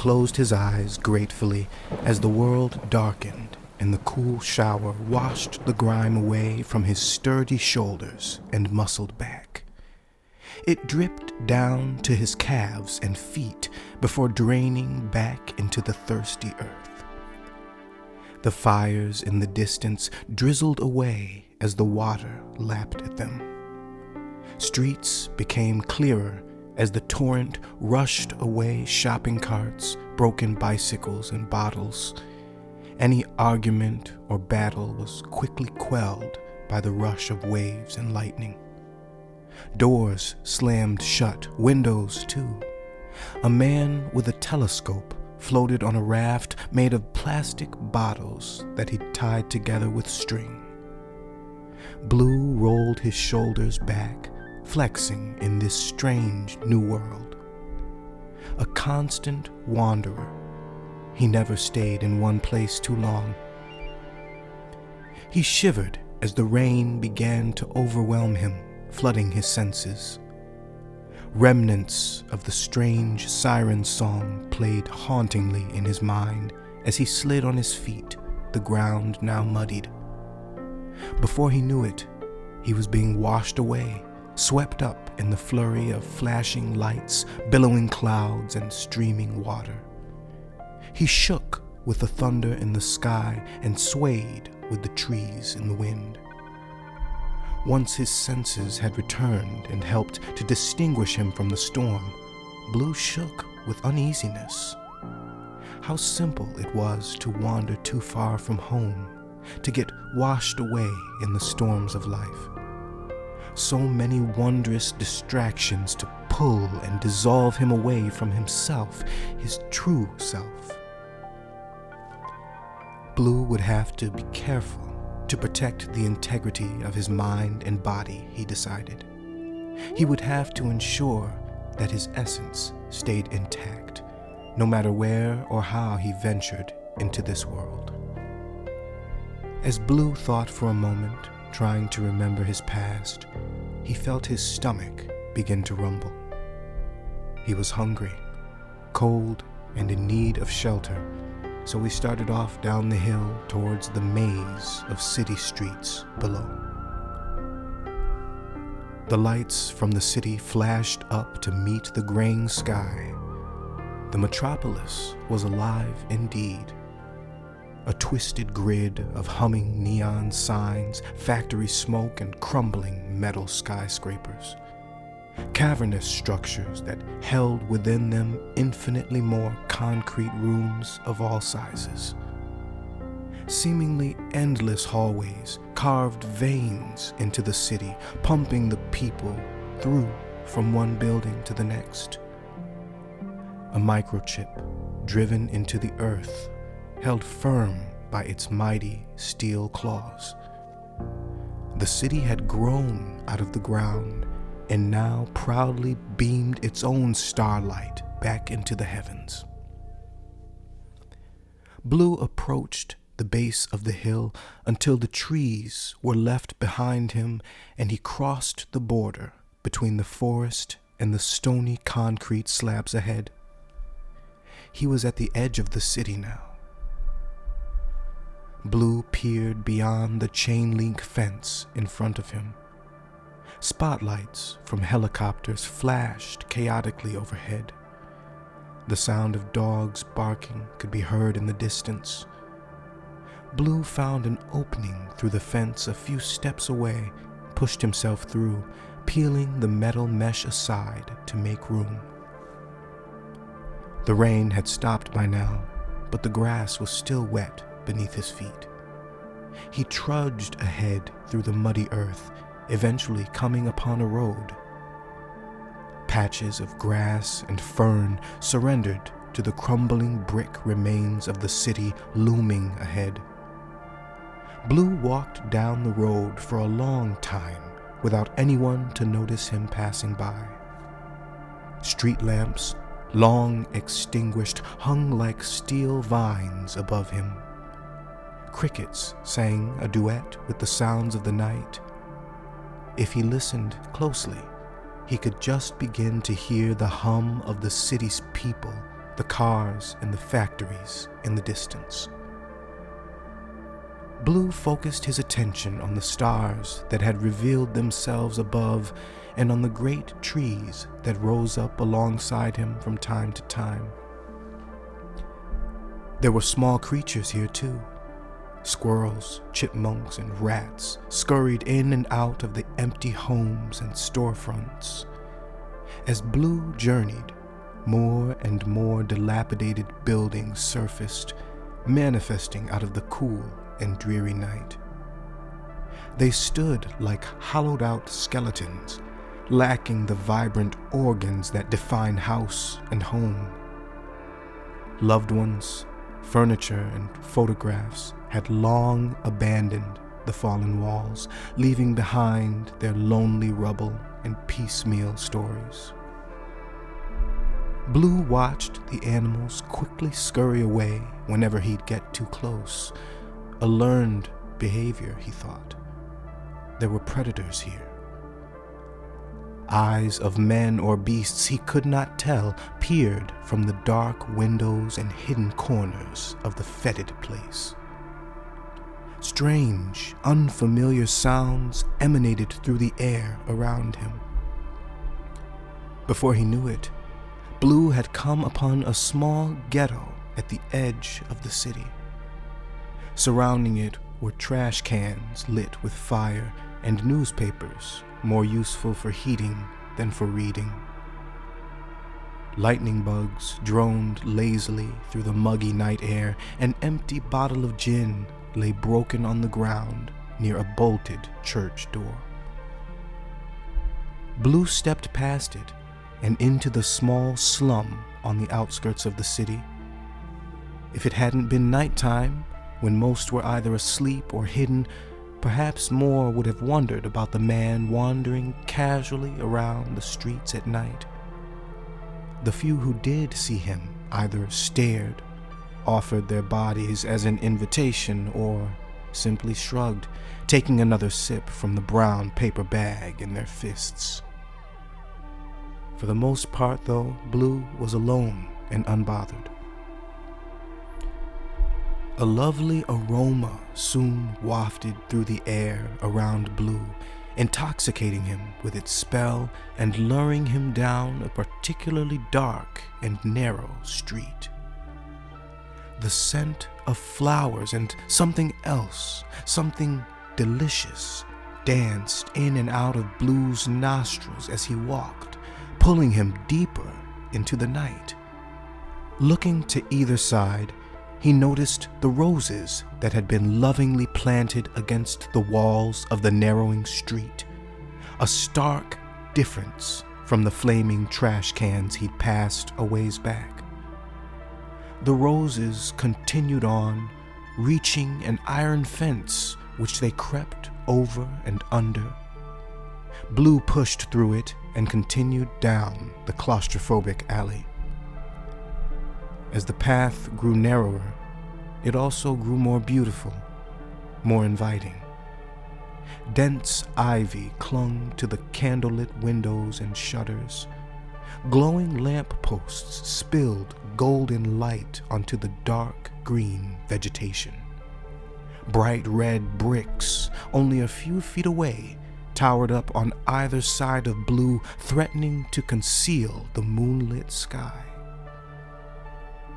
closed his eyes gratefully as the world darkened and the cool shower washed the grime away from his sturdy shoulders and muscled back. It dripped down to his calves and feet before draining back into the thirsty earth. The fires in the distance drizzled away as the water lapped at them. Streets became clearer as the torrent rushed away shopping carts, broken bicycles, and bottles. Any argument or battle was quickly quelled by the rush of waves and lightning. Doors slammed shut, windows too. A man with a telescope floated on a raft made of plastic bottles that he tied together with string. Blue rolled his shoulders back, flexing in this strange new world. A constant wanderer, he never stayed in one place too long. He shivered as the rain began to overwhelm him, flooding his senses. Remnants of the strange siren song played hauntingly in his mind as he slid on his feet, the ground now muddied. Before he knew it, he was being washed away, swept up in the flurry of flashing lights, billowing clouds, and streaming water. He shook with the thunder in the sky and swayed with the trees in the wind. Once his senses had returned and helped to distinguish him from the storm, Blue shook with uneasiness. How simple it was to wander too far from home, to get washed away in the storms of life. So many wondrous distractions to pull and dissolve him away from himself, his true self. Blue would have to be careful to protect the integrity of his mind and body, he decided. He would have to ensure that his essence stayed intact, no matter where or how he ventured into this world. As Blue thought for a moment, trying to remember his past, he felt his stomach begin to rumble. He was hungry, cold, and in need of shelter, so he started off down the hill towards the maze of city streets below. The lights from the city flashed up to meet the graying sky. The metropolis was alive indeed. A twisted grid of humming neon signs, factory smoke, and crumbling metal skyscrapers. Cavernous structures that held within them infinitely more concrete rooms of all sizes. Seemingly endless hallways carved veins into the city, pumping the people through from one building to the next. A microchip driven into the earth, held firm by its mighty steel claws. The city had grown out of the ground and now proudly beamed its own starlight back into the heavens. Blue approached the base of the hill until the trees were left behind him, and he crossed the border between the forest and the stony concrete slabs ahead. He was at the edge of the city now. Blue peered beyond the chain-link fence in front of him. Spotlights from helicopters flashed chaotically overhead. The sound of dogs barking could be heard in the distance. Blue found an opening through the fence a few steps away, pushed himself through, peeling the metal mesh aside to make room. The rain had stopped by now, but the grass was still wet beneath his feet. He trudged ahead through the muddy earth, eventually coming upon a road. Patches of grass and fern surrendered to the crumbling brick remains of the city looming ahead. Blue walked down the road for a long time without anyone to notice him passing by. Street lamps, long extinguished, hung like steel vines above him. Crickets sang a duet with the sounds of the night. If he listened closely, he could just begin to hear the hum of the city's people the cars and the factories in the distance. Blue focused his attention on the stars that had revealed themselves above and on the great trees that rose up alongside him from time to time. There were small creatures here too. Squirrels, chipmunks, and rats scurried in and out of the empty homes and storefronts. As Blue journeyed, more and more dilapidated buildings surfaced, manifesting out of the cool and dreary night. They stood like hollowed-out skeletons, lacking the vibrant organs that define house and home. Loved ones, furniture, and photographs had long abandoned the fallen walls, leaving behind their lonely rubble and piecemeal stories. Blue watched the animals quickly scurry away whenever he'd get too close. A learned behavior, he thought. There were predators here. Eyes of men or beasts he could not tell peered from the dark windows and hidden corners of the fetid place. Strange, unfamiliar sounds emanated through the air around him. Before he knew it, Blue had come upon a small ghetto at the edge of the city. Surrounding it were trash cans lit with fire and newspapers more useful for heating than for reading. Lightning bugs droned lazily through the muggy night air. An empty bottle of gin lay broken on the ground near a bolted church door. Blue stepped past it and into the small slum on the outskirts of the city. If it hadn't been nighttime, when most were either asleep or hidden, perhaps more would have wondered about the man wandering casually around the streets at night. The few who did see him either stared, offered their bodies as an invitation, or simply shrugged, taking another sip from the brown paper bag in their fists. For the most part, though, Blue was alone and unbothered. A lovely aroma soon wafted through the air around Blue, intoxicating him with its spell and luring him down a particularly dark and narrow street. The scent of flowers and something else, something delicious, danced in and out of Blue's nostrils as he walked, pulling him deeper into the night. Looking to either side, he noticed the roses that had been lovingly planted against the walls of the narrowing street, a stark difference from the flaming trash cans he'd passed a ways back. The roses continued on, reaching an iron fence which they crept over and under. Blue pushed through it and continued down the claustrophobic alley. As the path grew narrower, it also grew more beautiful, more inviting. Dense ivy clung to the candlelit windows and shutters. Glowing lamp posts spilled golden light onto the dark green vegetation. Bright red bricks, only a few feet away, towered up on either side of Blue, threatening to conceal the moonlit sky.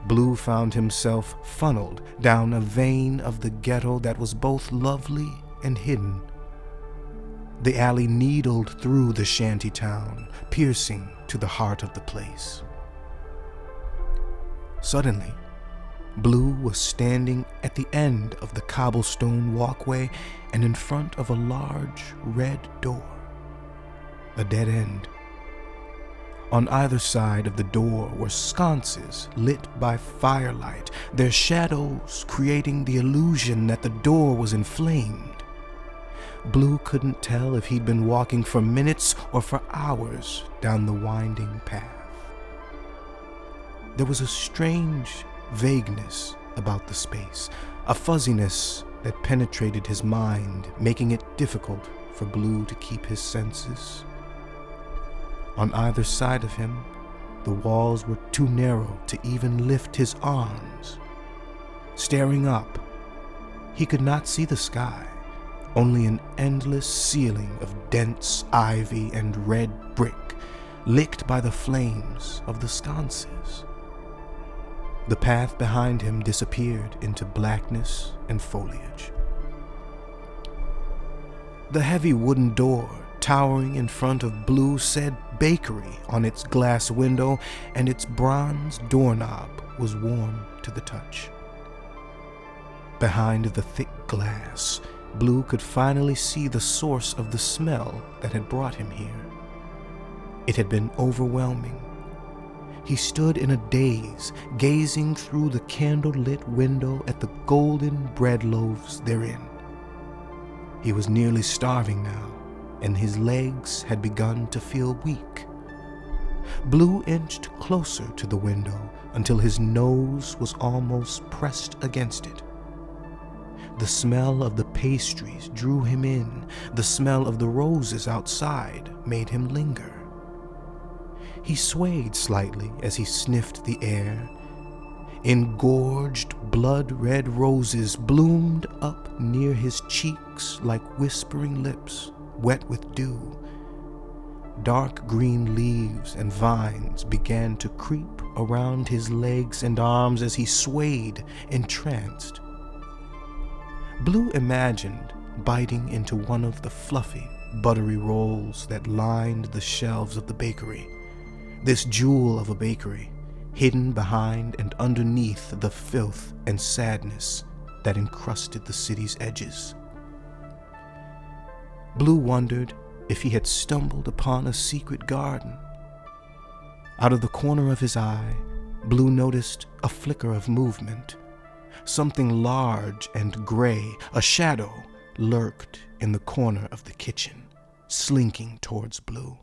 Blue found himself funneled down a vein of the ghetto that was both lovely and hidden. The alley needled through the shanty town, piercing to the heart of the place. Suddenly, Blue was standing at the end of the cobblestone walkway and in front of a large red door. A dead end. On either side of the door were sconces lit by firelight, their shadows creating the illusion that the door was inflamed. Blue couldn't tell if he'd been walking for minutes or for hours down the winding path. There was a strange vagueness about the space, a fuzziness that penetrated his mind, making it difficult for Blue to keep his senses. On either side of him, The walls were too narrow to even lift his arms. Staring up, he could not see the sky, only an endless ceiling of dense ivy and red brick licked by the flames of the sconces. The path behind him disappeared into blackness and foliage. The heavy wooden door towering in front of Blue said bakery on its glass window, and its bronze doorknob was warm to the touch. Behind the thick glass, Blue could finally see the source of the smell that had brought him here. It had been overwhelming. He stood in a daze, gazing through the candle-lit window at the golden bread loaves therein. He was nearly starving now, and his legs had begun to feel weak. Blue inched closer to the window until his nose was almost pressed against it. The smell of the pastries drew him in. The smell of the roses outside made him linger. He swayed slightly as he sniffed the air. Engorged blood-red roses bloomed up near his cheeks like whispering lips, wet with dew. Dark green leaves and vines began to creep around his legs and arms as he swayed, entranced. Blue imagined biting into one of the fluffy, buttery rolls that lined the shelves of the bakery. This jewel of a bakery, hidden behind and underneath the filth and sadness that encrusted the city's edges. Blue wondered if he had stumbled upon a secret garden. Out of the corner of his eye, Blue noticed a flicker of movement. Something large and gray, a shadow, lurked in the corner of the kitchen, slinking towards Blue.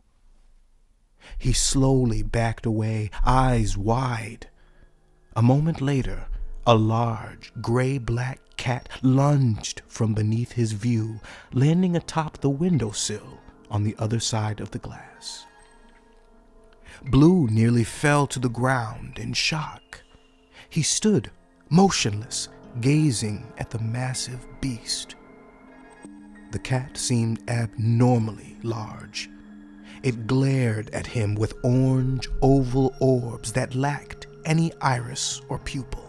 He slowly backed away, eyes wide. A moment later, a large, gray-black cat lunged from beneath his view, landing atop the windowsill on the other side of the glass. Blue nearly fell to the ground in shock. He stood motionless, gazing at the massive beast. The cat seemed abnormally large. It glared at him with orange oval orbs that lacked any iris or pupil.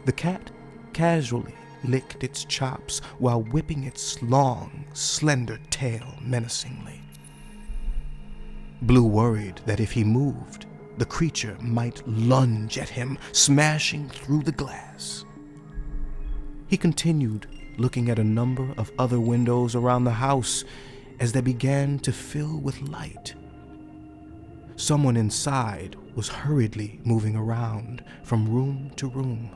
The cat casually licked its chops while whipping its long, slender tail menacingly. Blue worried that if he moved, the creature might lunge at him, smashing through the glass. He continued looking at a number of other windows around the house as they began to fill with light. Someone inside was hurriedly moving around from room to room.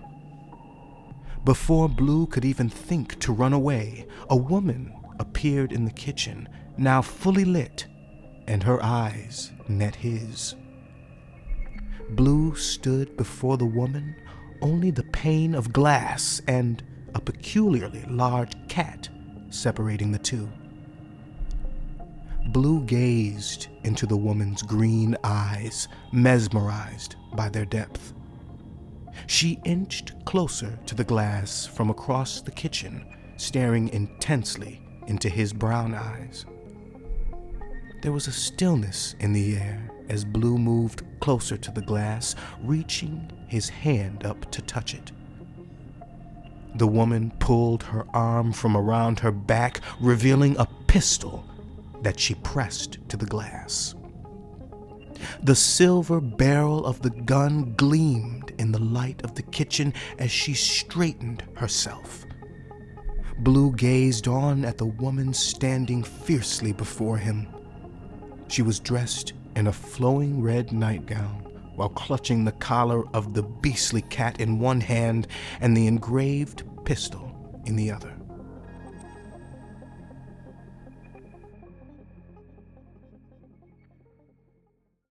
Before Blue could even think to run away, a woman appeared in the kitchen, now fully lit, and her eyes met his. Blue stood before the woman, only the pane of glass and a peculiarly large cat separating the two. Blue gazed into the woman's green eyes, mesmerized by their depth. She inched closer to the glass from across the kitchen, staring intensely into his brown eyes. There was a stillness in the air as Blue moved closer to the glass, reaching his hand up to touch it. The woman pulled her arm from around her back, revealing a pistol that she pressed to the glass. The silver barrel of the gun gleamed in the light of the kitchen as she straightened herself. Blue gazed on at the woman standing fiercely before him. She was dressed in a flowing red nightgown while clutching the collar of the beastly cat in one hand and the engraved pistol in the other.